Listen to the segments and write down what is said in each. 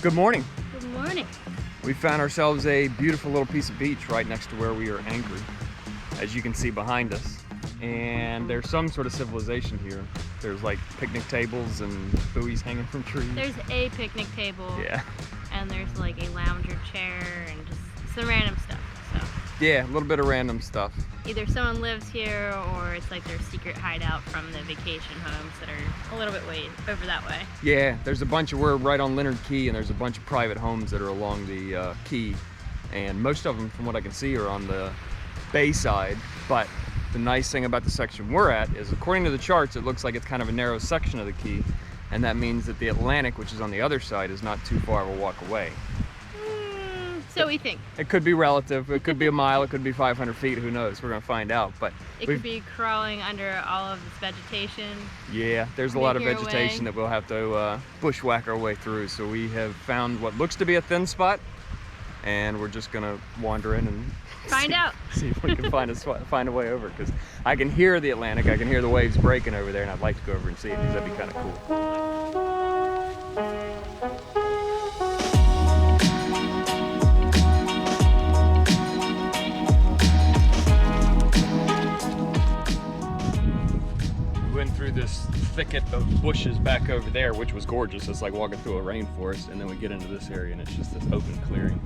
Good morning. Good morning. We found ourselves a beautiful little piece of beach right next to where we are anchored, as you can see behind us. And there's some sort of civilization here. There's like picnic tables and buoys hanging from trees. There's a picnic table. Yeah. And there's like a lounger chair and just some random stuff. So Yeah, a little bit of random stuff. either someone lives here or it's like their secret hideout from the vacation homes that are a little bit way over that way. Yeah, there's a bunch of, we're right on Lynyard Cay, and there's a bunch of private homes that are along the quay. And most of them, from what I can see, are on the bay side. But the nice thing about the section we're at is, according to the charts, it looks like it's kind of a narrow section of the quay. And that means that the Atlantic, which is on the other side, is not too far of a walk away. So we think. It could be relative. It could be a mile. It could be 500 feet. Who knows? We're going to find out. But it could be crawling under all of this vegetation. Yeah, there's a lot of Make your vegetation way. that we'll have to bushwhack our way through. So we have found what looks to be a thin spot, and we're just going to wander in and Find out. see if we can find a way over. Because I can hear the Atlantic. I can hear the waves breaking over there, and I'd like to go over and see it because that'd be kind of cool. Through this thicket of bushes back over there, which was gorgeous. It's like walking through a rainforest, and then we get into this area and it's just this open clearing,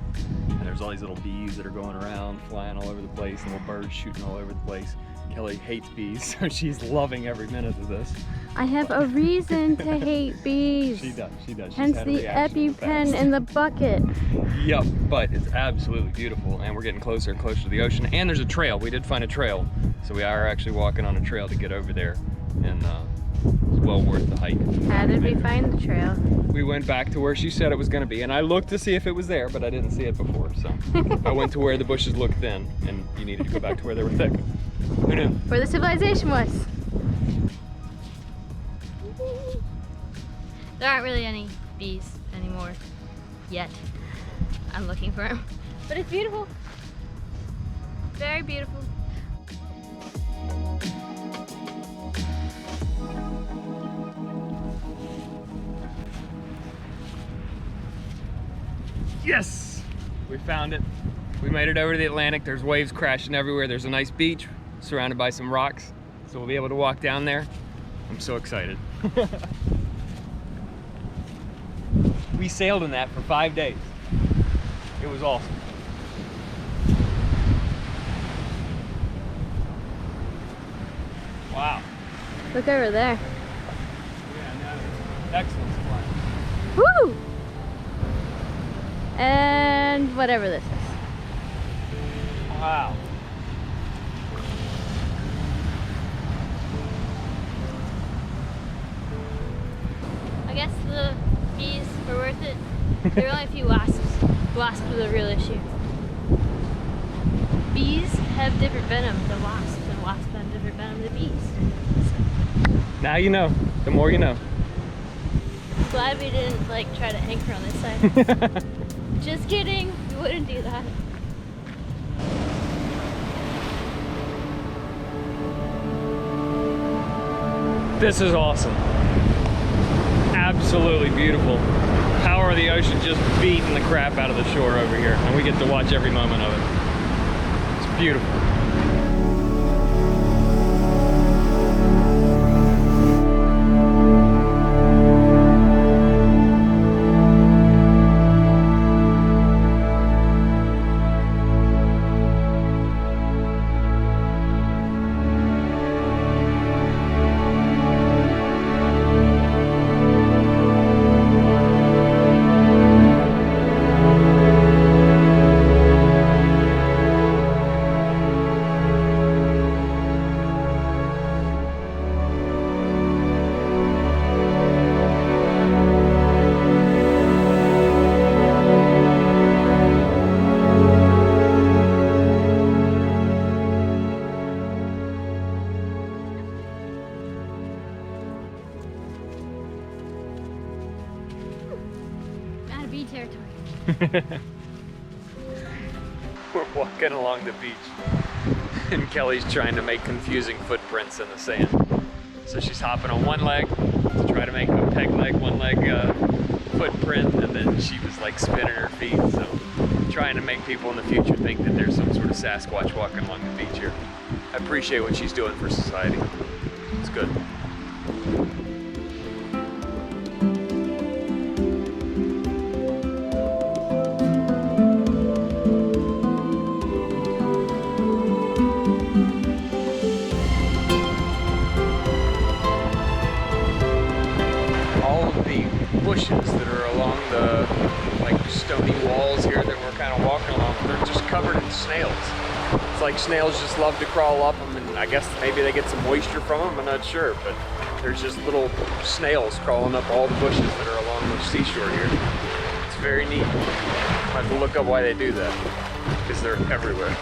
and there's all these little bees that are going around, flying all over the place, little birds shooting all over the place. Kelly hates bees, so she's loving every minute of this. I have a reason to hate bees. She does. She's Hence had a the reaction in the EpiPen past. in the bucket. Yep, but it's absolutely beautiful, and we're getting closer and closer to the ocean, and there's a trail. We did find a trail, so we are actually walking on a trail to get over there, and it's well worth the hike. How did we find the trail? We went back to where she said it was going to be, and I looked to see if it was there, but I didn't see it before, so I went to where the bushes looked thin, and you needed to go back to where they were thick. Who knew? Where the civilization was. There aren't really any bees anymore yet. I'm looking for them. But it's beautiful. Very beautiful. Yes! We found it. We made it over to the Atlantic. There's waves crashing everywhere. There's a nice beach surrounded by some rocks, so we'll be able to walk down there. I'm so excited. We sailed in that for 5 days. It was awesome. Wow. Look over there. Yeah, no, excellent flying. Woo! And whatever this is. Wow. I guess the bees were worth it. There were only a few wasps. Wasps were the real issue. Bees have different venom than wasps, and wasps have different venom than bees. Now you know. The more you know. Glad we didn't like try to anchor on this side. Just kidding, we wouldn't do that. This is awesome. Absolutely beautiful. Power of the ocean just beating the crap out of the shore over here, and we get to watch every moment of it. It's beautiful. Bee territory. We're walking along the beach, and Kelly's trying to make confusing footprints in the sand. So she's hopping on one leg to try to make a peg leg, one leg footprint, and then she was like spinning her feet. So trying to make people in the future think that there's some sort of Sasquatch walking along the beach here. I appreciate what she's doing for society. It's good. Bushes that are along the like stony walls here that we're kind of walking along, they're just covered in snails. It's like snails just love to crawl up them, and I guess maybe they get some moisture from them, I'm not sure, but there's just little snails crawling up all the bushes that are along the seashore here. It's very neat. I have to look up why they do that, because they're everywhere.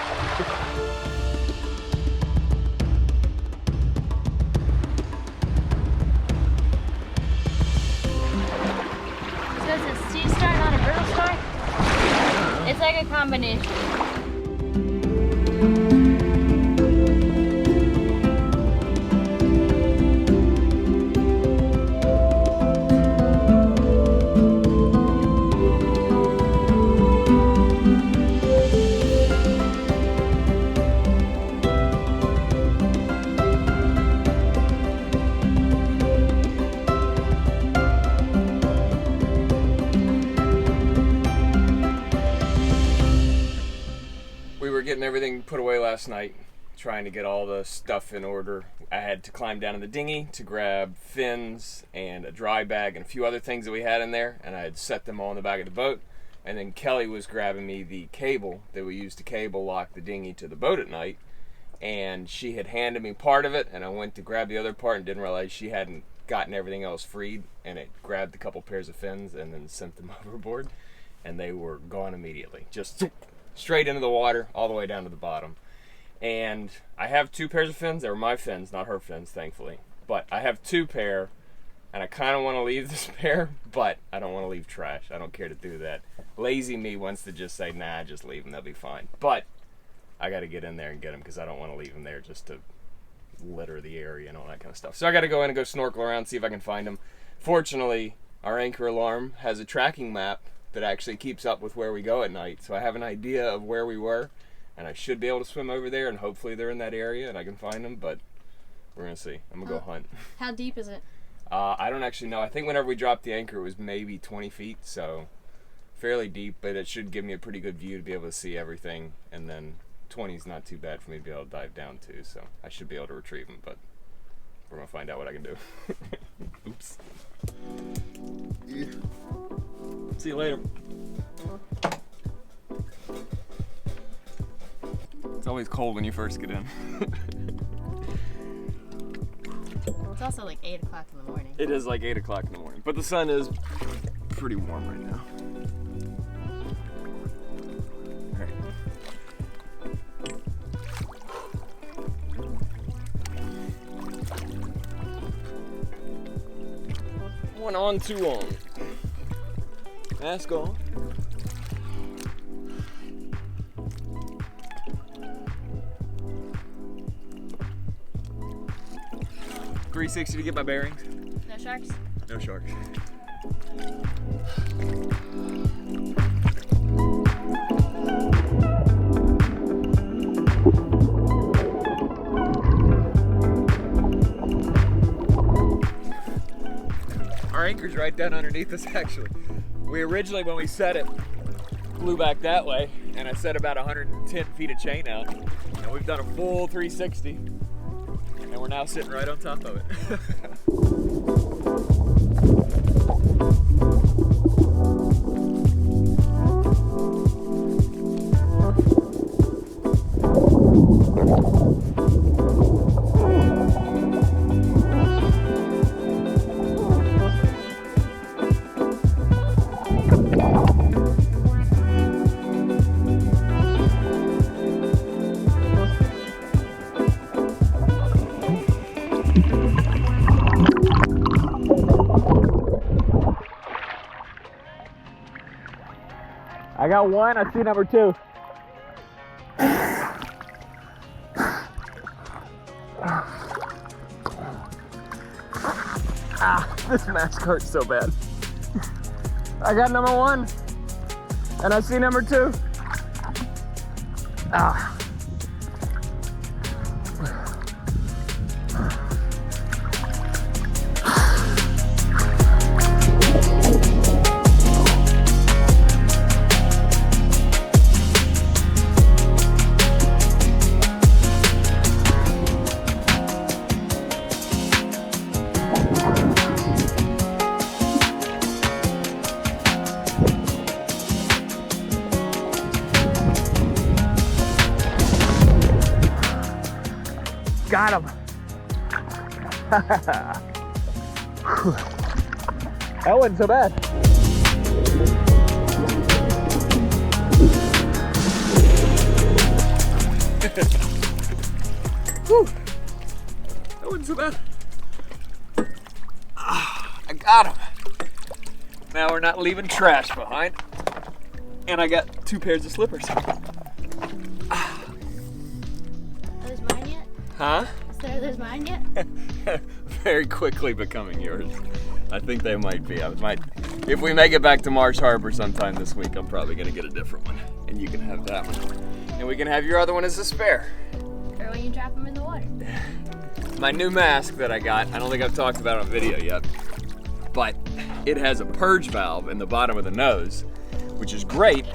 It's like a combination. Getting everything put away last night, trying to get all the stuff in order. I had to climb down in the dinghy to grab fins and a dry bag and a few other things that we had in there, and I had set them all in the back of the boat. And then Kelly was grabbing me the cable that we used to cable lock the dinghy to the boat at night, and she had handed me part of it, and I went to grab the other part and didn't realize she hadn't gotten everything else freed, and it grabbed a couple pairs of fins and then sent them overboard, and they were gone immediately. Just straight into the water, all the way down to the bottom. And I have two pairs of fins. They were my fins, not her fins, thankfully. But I have two pair, and I kind of want to leave this pair, but I don't want to leave trash. I don't care to do that. Lazy me wants to just say, nah, just leave them, they'll be fine. But I got to get in there and get them, because I don't want to leave them there just to litter the area and all that kind of stuff. So I got to go in and go snorkel around, see if I can find them. Fortunately, our anchor alarm has a tracking map that actually keeps up with where we go at night. So I have an idea of where we were, and I should be able to swim over there, and hopefully they're in that area and I can find them, but we're gonna see. I'm gonna go hunt. How deep is it? I don't actually know. I think whenever we dropped the anchor it was maybe 20 feet, so fairly deep, but it should give me a pretty good view to be able to see everything, and then 20 is not too bad for me to be able to dive down to, so I should be able to retrieve them, but we're gonna find out what I can do. Oops. Yeah. See you later. It's always cold when you first get in. It's also like 8 o'clock in the morning. It is like 8 o'clock in the morning, but the sun is pretty warm right now. All right. 1 on, 2 on. Mask on. .360 to get my bearings. No sharks? No sharks. Our anchor's right down underneath us, actually. We originally, when we set it, flew back that way, and I set about 110 feet of chain out, and we've done a full 360, and we're now sitting right on top of it. I got one, I see number 2. Ah, this mask hurts so bad. I got number 1, and I see number 2. Ah. Got him. That wasn't so bad. Whew. That wasn't so bad. I got him. Now we're not leaving trash behind. And I got 2 pairs of slippers. Are those mine yet? Huh? Are those mine yet? Very quickly becoming yours. I think they might be. If we make it back to Marsh Harbor sometime this week, I'm probably gonna get a different one. And you can have that one. And we can have your other one as a spare. Or when you drop them in the water. My new mask that I got, I don't think I've talked about it on video yet, but it has a purge valve in the bottom of the nose, which is great.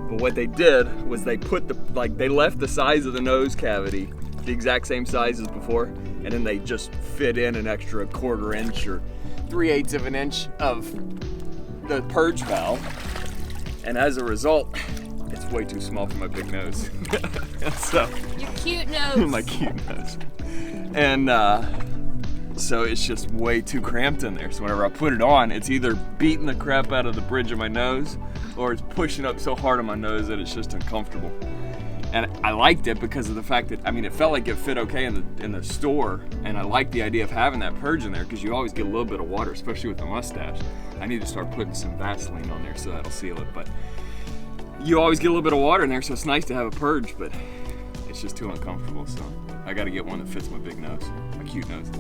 But what they did was they put they left the size of the nose cavity the exact same size as before, and then they just fit in an extra 1/4 inch or 3/8 of an inch of the purge valve, and as a result, it's way too small for my big nose. So Your cute nose. my cute nose, and so it's just way too cramped in there. So whenever I put it on, it's either beating the crap out of the bridge of my nose, or it's pushing up so hard on my nose that it's just uncomfortable. And I liked it because of the fact that, I mean, it felt like it fit okay in the store, and I like the idea of having that purge in there because you always get a little bit of water, especially with the mustache. I need to start putting some Vaseline on there so that'll seal it, but you always get a little bit of water in there, so it's nice to have a purge, but it's just too uncomfortable, so I gotta get one that fits my big nose, my cute nose.